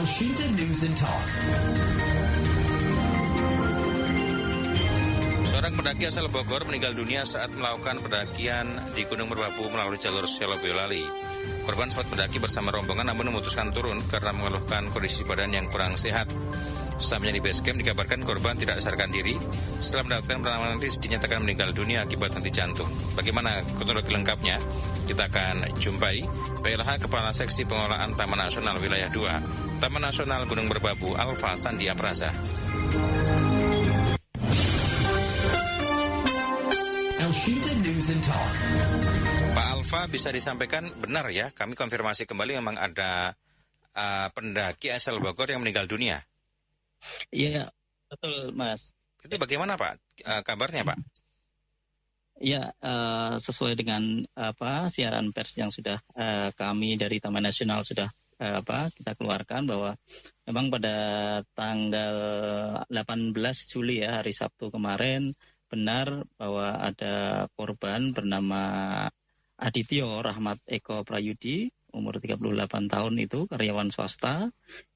Elshinta News and Talk. Seorang pendaki asal Bogor meninggal dunia saat melakukan pendakian di Gunung Merbabu melalui jalur Selo Boyolali. Korban sempat mendaki bersama rombongan namun memutuskan turun karena mengeluhkan kondisi badan yang kurang sehat. Sesampainya di base camp dikabarkan korban tidak sadarkan diri. Setelah mendapatkan penanganan medis dinyatakan meninggal dunia akibat henti jantung. Bagaimana kronologi lengkapnya? Kita akan jumpai PLH Kepala Seksi Pengelolaan Taman Nasional Wilayah 2, Taman Nasional Gunung Merbabu, Alfa Sandia Praza. Elshinta News and Talk. Pak Alfa, bisa disampaikan benar ya, kami konfirmasi kembali memang ada pendaki asal Bogor yang meninggal dunia. Iya, betul Mas. Itu bagaimana Pak kabarnya Pak? Ya, sesuai dengan siaran pers yang sudah kami dari Taman Nasional sudah kita keluarkan bahwa memang pada tanggal 18 Juli ya, hari Sabtu kemarin, benar bahwa ada korban bernama Adityo Rahmat Eko Prayudi, umur 38 tahun itu, karyawan swasta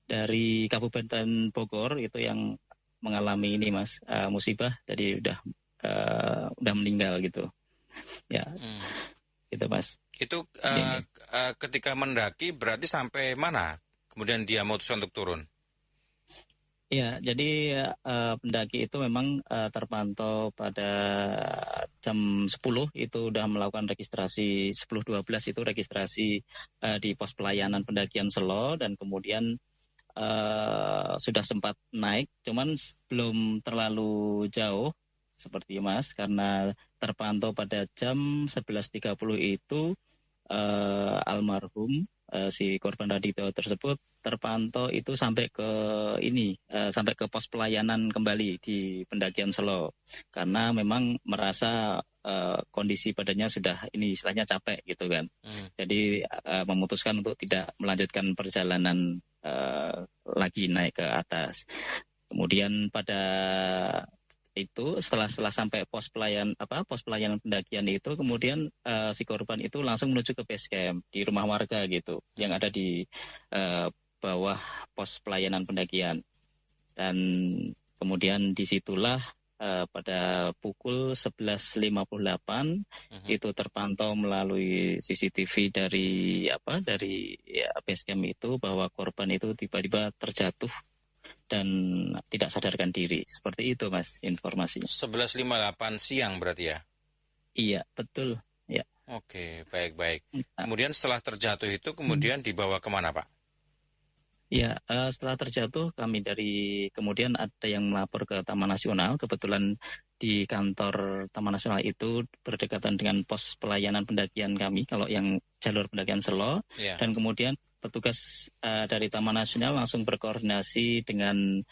dari Kabupaten Bogor itu yang mengalami ini Mas, musibah, jadi udah meninggal gitu. Ya, gitu Mas. Itu ketika mendaki berarti sampai mana? Kemudian dia memutuskan untuk turun? Ya, jadi pendaki itu memang terpantau pada jam 10 itu udah melakukan registrasi, 10.12 itu registrasi di pos pelayanan pendakian Selo, dan kemudian sudah sempat naik, cuman belum terlalu jauh seperti Mas, karena terpantau pada jam 11.30 itu almarhum si korban Radityo tersebut terpantau itu sampai ke pos pelayanan kembali di pendakian Selo, karena memang merasa kondisi badannya sudah istilahnya capek gitu kan. Jadi memutuskan untuk tidak melanjutkan perjalanan lagi naik ke atas. Kemudian pada itu setelah sampai pos pelayanan pendakian itu, kemudian si korban itu langsung menuju ke base camp di rumah warga gitu yang ada di bawah pos pelayanan pendakian, dan kemudian disitulah pada pukul 11.58 itu terpantau melalui CCTV dari base camp itu bahwa korban itu tiba-tiba terjatuh dan tidak sadarkan diri. Seperti itu Mas informasinya. 11.58 siang berarti ya? Iya, betul. Ya. Oke, baik. Kemudian setelah terjatuh itu kemudian dibawa kemana Pak? Ya, setelah terjatuh kemudian ada yang melapor ke Taman Nasional. Kebetulan di kantor Taman Nasional itu berdekatan dengan pos pelayanan pendakian kami, kalau yang jalur pendakian Selo. Yeah. Dan kemudian petugas dari Taman Nasional langsung berkoordinasi dengan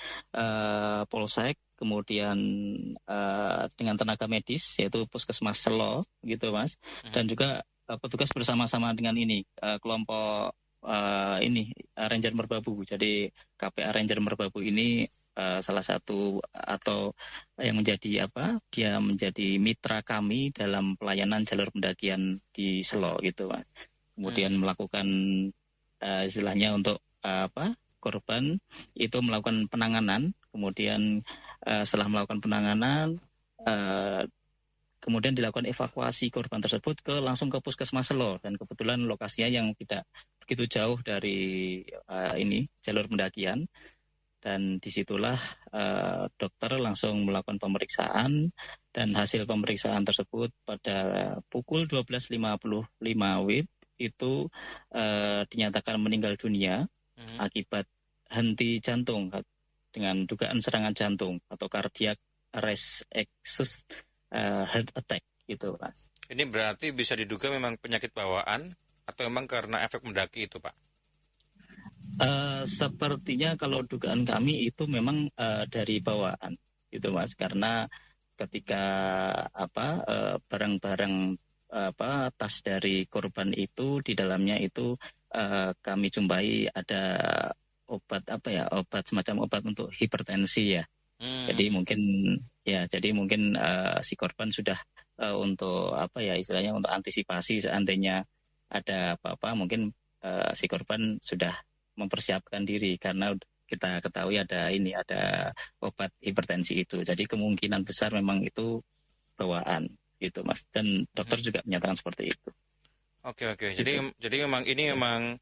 Polsek, kemudian dengan tenaga medis yaitu Puskesmas Selo gitu Mas. Dan juga petugas bersama-sama dengan kelompok Ranger Merbabu. Jadi KPA Ranger Merbabu ini salah satu atau yang menjadi dia menjadi mitra kami dalam pelayanan jalur pendakian di Selo gitu Mas. Kemudian melakukan istilahnya untuk korban itu melakukan penanganan. Kemudian setelah melakukan penanganan kemudian dilakukan evakuasi korban tersebut langsung ke Puskesmas Selo, dan kebetulan lokasinya yang tidak begitu jauh dari jalur pendakian, dan disitulah dokter langsung melakukan pemeriksaan, dan hasil pemeriksaan tersebut pada pukul 12.55 WIB itu dinyatakan meninggal dunia akibat henti jantung dengan dugaan serangan jantung atau cardiac arrest excess heart attack gitu Mas. Ini berarti bisa diduga memang penyakit bawaan atau memang karena efek mendaki itu Pak? Sepertinya kalau dugaan kami itu memang dari bawaan gitu Mas, karena ketika barang-barang tas dari korban itu di dalamnya itu kami jumpai ada obat semacam obat untuk hipertensi ya. Jadi mungkin si korban sudah untuk istilahnya untuk antisipasi seandainya ada apa-apa, mungkin si korban sudah mempersiapkan diri karena kita ketahui ada obat hipertensi itu. Jadi kemungkinan besar memang itu bawaan gitu Mas. Dan dokter juga menyatakan seperti itu. Oke. Gitu. Jadi memang ini memang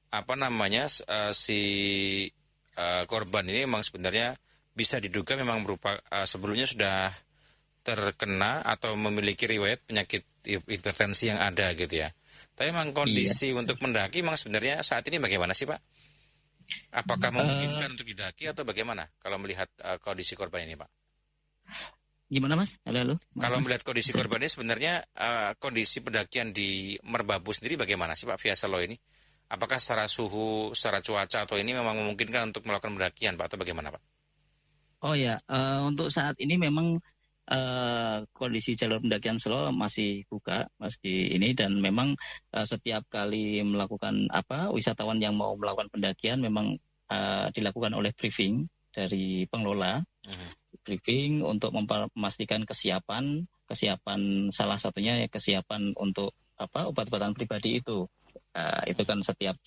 apa namanya si korban ini memang sebenarnya bisa diduga memang berupa sebelumnya sudah terkena atau memiliki riwayat penyakit hipertensi yang ada gitu ya. Tapi memang kondisi untuk mendaki memang sebenarnya saat ini bagaimana sih Pak? Apakah memungkinkan untuk didaki atau bagaimana kalau melihat kondisi korban ini Pak? Gimana Mas? Halo. Kalau melihat kondisi korban ini sebenarnya kondisi pendakian di Merbabu sendiri bagaimana sih Pak via Selo ini? Apakah secara suhu, secara cuaca atau ini memang memungkinkan untuk melakukan pendakian Pak atau bagaimana Pak? Oh ya, untuk saat ini memang kondisi jalur pendakian Selo masih buka Mas di ini dan memang setiap kali melakukan wisatawan yang mau melakukan pendakian memang dilakukan oleh briefing dari pengelola. Briefing untuk memastikan kesiapan salah satunya kesiapan untuk obat-obatan pribadi itu. Itu kan setiap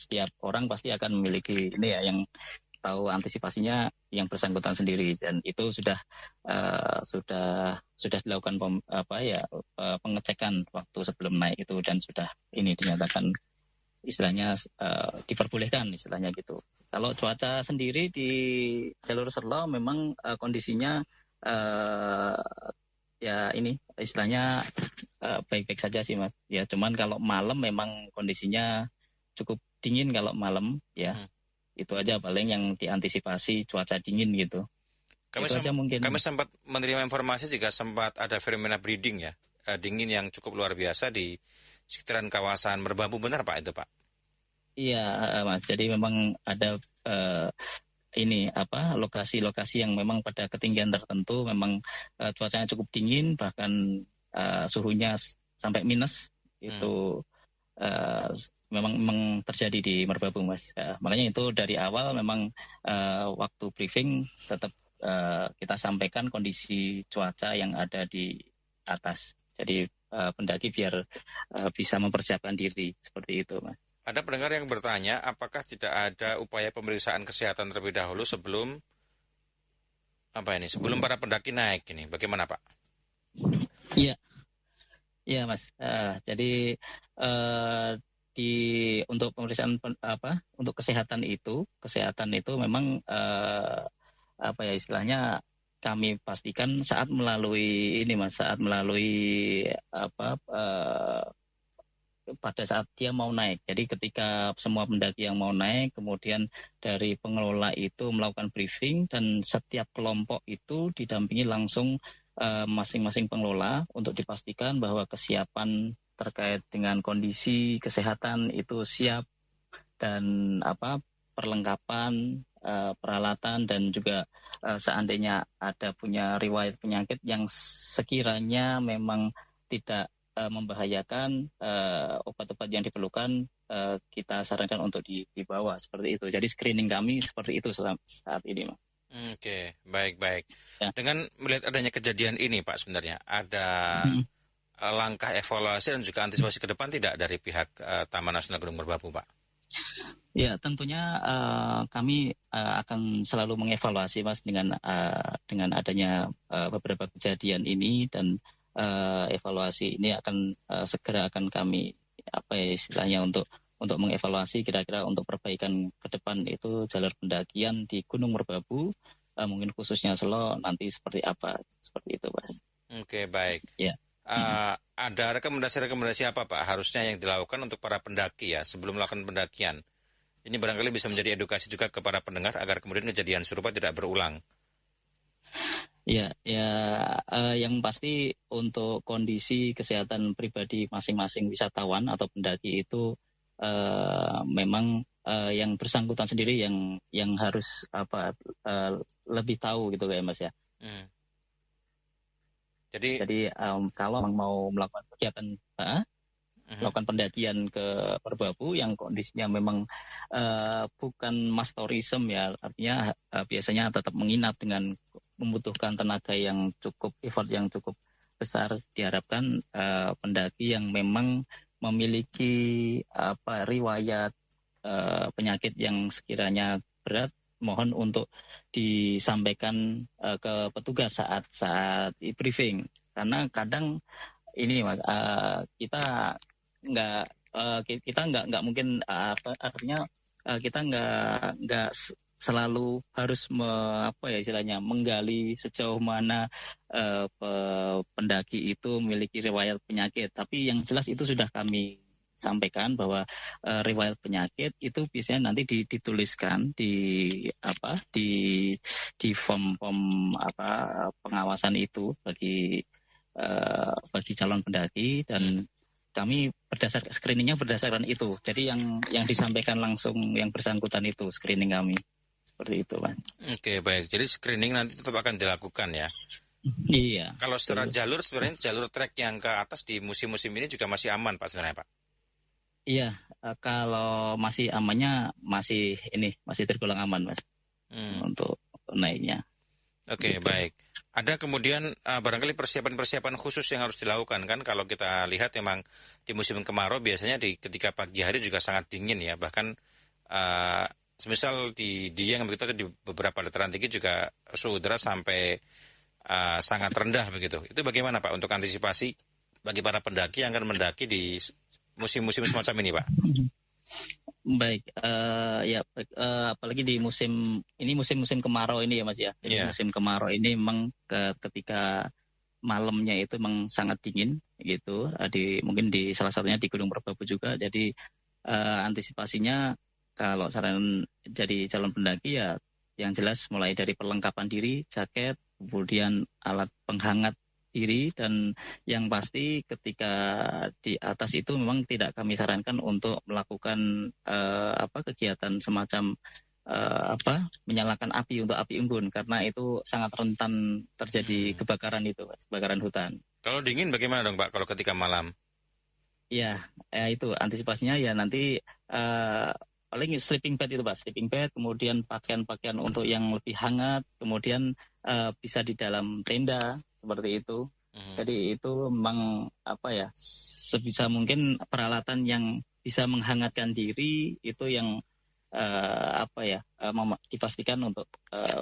orang pasti akan memiliki ini ya yang tahu antisipasinya yang bersangkutan sendiri dan itu sudah dilakukan pengecekan waktu sebelum naik itu dan sudah ini dinyatakan istilahnya diperbolehkan istilahnya gitu. Kalau cuaca sendiri di jalur Selo memang kondisinya ya ini istilahnya baik-baik saja sih Mas. Ya cuman kalau malam memang kondisinya cukup dingin kalau malam ya. Itu aja paling yang diantisipasi cuaca dingin gitu. Kami sempat menerima informasi jika sempat ada fenomena breeding ya, dingin yang cukup luar biasa di sekitaran kawasan Merbabu, benar Pak itu Pak? Iya Mas, jadi memang ada lokasi-lokasi yang memang pada ketinggian tertentu memang cuacanya cukup dingin bahkan suhunya sampai minus itu. Memang terjadi di Merbabu Mas. Makanya itu dari awal memang waktu briefing tetap kita sampaikan kondisi cuaca yang ada di atas. Jadi pendaki biar bisa mempersiapkan diri seperti itu Mas. Ada pendengar yang bertanya apakah tidak ada upaya pemeriksaan kesehatan terlebih dahulu sebelum para pendaki naik ini. Bagaimana Pak? Iya Mas. Jadi untuk pemeriksaan untuk kesehatan itu memang istilahnya kami pastikan saat melalui pada saat dia mau naik. Jadi ketika semua pendaki yang mau naik kemudian dari pengelola itu melakukan briefing dan setiap kelompok itu didampingi langsung masing-masing pengelola untuk dipastikan bahwa kesiapan terkait dengan kondisi kesehatan itu siap dan perlengkapan peralatan dan juga seandainya ada punya riwayat penyakit yang sekiranya memang tidak membahayakan obat-obat yang diperlukan kita sarankan untuk dibawa seperti itu. Jadi screening kami seperti itu saat ini Mas. Oke, baik. Ya. Dengan melihat adanya kejadian ini Pak sebenarnya ada langkah evaluasi dan juga antisipasi ke depan tidak dari pihak Taman Nasional Gunung Merbabu Pak? Ya tentunya kami akan selalu mengevaluasi Mas dengan adanya beberapa kejadian ini dan evaluasi ini akan segera akan kami istilahnya untuk mengevaluasi kira-kira untuk perbaikan ke depan itu jalur pendakian di Gunung Merbabu mungkin khususnya Selo nanti seperti apa seperti itu Mas. Oke baik. Ya. Ada rekomendasi apa Pak harusnya yang dilakukan untuk para pendaki ya sebelum melakukan pendakian? Ini barangkali bisa menjadi edukasi juga kepada pendengar agar kemudian kejadian serupa tidak berulang. Ya, yang pasti untuk kondisi kesehatan pribadi masing-masing wisatawan atau pendaki itu memang yang bersangkutan sendiri yang harus lebih tahu gitu kayak Mas ya. Jadi kalau mau melakukan kegiatan melakukan pendakian ke Merbabu yang kondisinya memang bukan mass tourism ya, artinya biasanya tetap menginap dengan membutuhkan tenaga yang cukup, effort yang cukup besar. Diharapkan pendaki yang memang memiliki riwayat penyakit yang sekiranya berat, mohon untuk disampaikan ke petugas saat briefing. Karena kadang ini Mas, kita nggak mungkin artinya kita nggak selalu harus istilahnya menggali sejauh mana pendaki itu memiliki riwayat penyakit. Tapi yang jelas itu sudah kami sampaikan bahwa riwayat penyakit itu biasanya nanti dituliskan di form pengawasan itu bagi calon pendaki, dan kami screeningnya berdasarkan itu. Jadi yang disampaikan langsung yang bersangkutan itu screening kami. Seperti itu, Pak. Oke, baik. Jadi screening nanti tetap akan dilakukan ya? Iya. Kalau secara jalur, sebenarnya jalur trek yang ke atas di musim-musim ini juga masih aman, Pak, sebenarnya, Pak? Iya, kalau masih amannya masih tergolong aman, Mas, untuk naiknya. Oke, gitu. Baik. Ada kemudian barangkali persiapan-persiapan khusus yang harus dilakukan, kan? Kalau kita lihat memang di musim kemarau biasanya ketika pagi hari juga sangat dingin ya, bahkan semisal di Dieng begitu, di beberapa dataran tinggi juga suhu udara sampai sangat rendah begitu. Itu bagaimana Pak untuk antisipasi bagi para pendaki yang akan mendaki di musim-musim semacam ini, Pak? Baik, apalagi di musim kemarau ini ya Mas ya. Jadi musim kemarau ini memang ketika malamnya itu memang sangat dingin gitu. Mungkin di salah satunya di Gunung Merbabu juga. Jadi antisipasinya kalau saran dari calon pendaki ya yang jelas mulai dari perlengkapan diri, jaket, kemudian alat penghangat diri, dan yang pasti ketika di atas itu memang tidak kami sarankan untuk melakukan kegiatan semacam menyalakan api untuk api unggun, karena itu sangat rentan terjadi kebakaran hutan. Kalau dingin bagaimana dong Pak kalau ketika malam? Ya itu antisipasinya ya nanti paling sleeping bag itu Pak, sleeping bag, kemudian pakaian-pakaian untuk yang lebih hangat, kemudian bisa di dalam tenda seperti itu. Jadi itu memang sebisa mungkin peralatan yang bisa menghangatkan diri itu yang dipastikan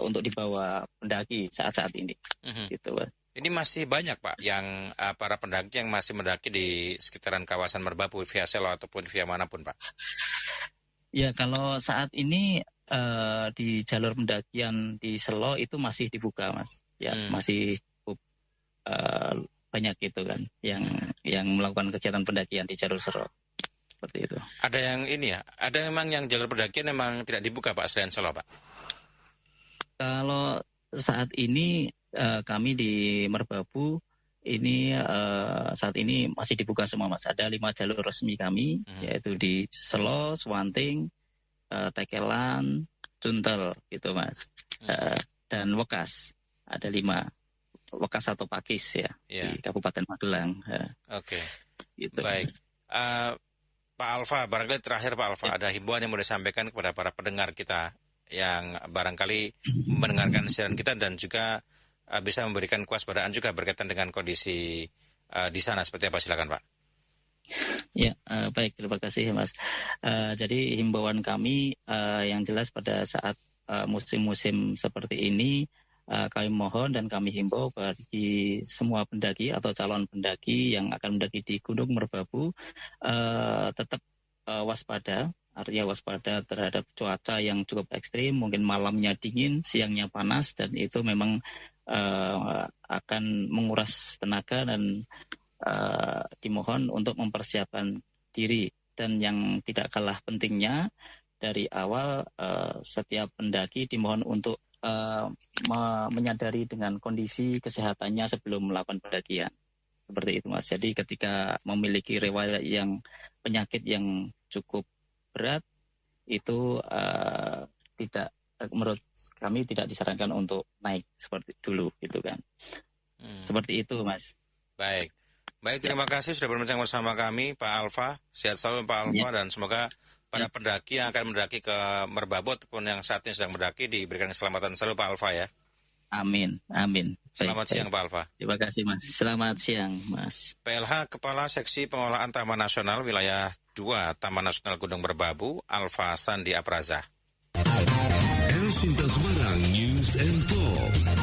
untuk dibawa pendaki saat-saat ini. Gitu Pak. Ini masih banyak Pak yang para pendaki yang masih mendaki di sekitaran kawasan Merbabu via Selo ataupun via manapun Pak? Ya, kalau saat ini di jalur pendakian di Selo itu masih dibuka, Mas. Ya, masih cukup banyak gitu kan yang melakukan kegiatan pendakian di jalur Selo. Seperti itu. Ada yang ini ya? Ada memang yang jalur pendakian memang tidak dibuka Pak selain Selo, Pak? Kalau saat ini kami di Merbabu ini saat ini masih dibuka semua Mas. Ada 5 jalur resmi kami, yaitu di Selo, Swanting, Tekelan, Cuntel gitu Mas. Dan Wekas. Ada 5. Wekas atau Pakis ya, di Kabupaten Magelang. Oke. Gitu. Baik. Pak Alfa, barangkali terakhir Pak Alfa, ada himbauan yang mau disampaikan kepada para pendengar kita yang barangkali mendengarkan siaran kita dan juga bisa memberikan kewaspadaan juga berkaitan dengan kondisi di sana. Seperti apa? Silakan Pak. Ya, baik, terima kasih Mas. Jadi himbauan kami yang jelas pada saat musim-musim seperti ini, kami mohon dan kami himbau bagi semua pendaki atau calon pendaki yang akan mendaki di Gunung Merbabu tetap waspada. Artinya waspada terhadap cuaca yang cukup ekstrim, mungkin malamnya dingin, siangnya panas, dan itu memang akan menguras tenaga dan dimohon untuk mempersiapkan diri. Dan yang tidak kalah pentingnya, dari awal setiap pendaki dimohon untuk menyadari dengan kondisi kesehatannya sebelum melakukan pendakian. Seperti itu Mas. Jadi ketika memiliki riwayat penyakit yang cukup berat, itu menurut kami tidak disarankan untuk naik seperti dulu gitu kan. Seperti itu Mas. Baik, terima kasih sudah berbincang bersama kami Pak Alfa. Sehat selalu Pak Alfa, dan semoga para pendaki yang akan mendaki ke Merbabu ataupun yang saat ini sedang mendaki diberikan keselamatan selalu Pak Alfa ya. Amin. Selamat siang Pak Alfa. Terima kasih Mas. Selamat siang Mas. PLH Kepala Seksi Pengelolaan Taman Nasional Wilayah 2 Taman Nasional Gunung Merbabu, Alfa Sandi Apraza. El Sinta Semarang News and Talk.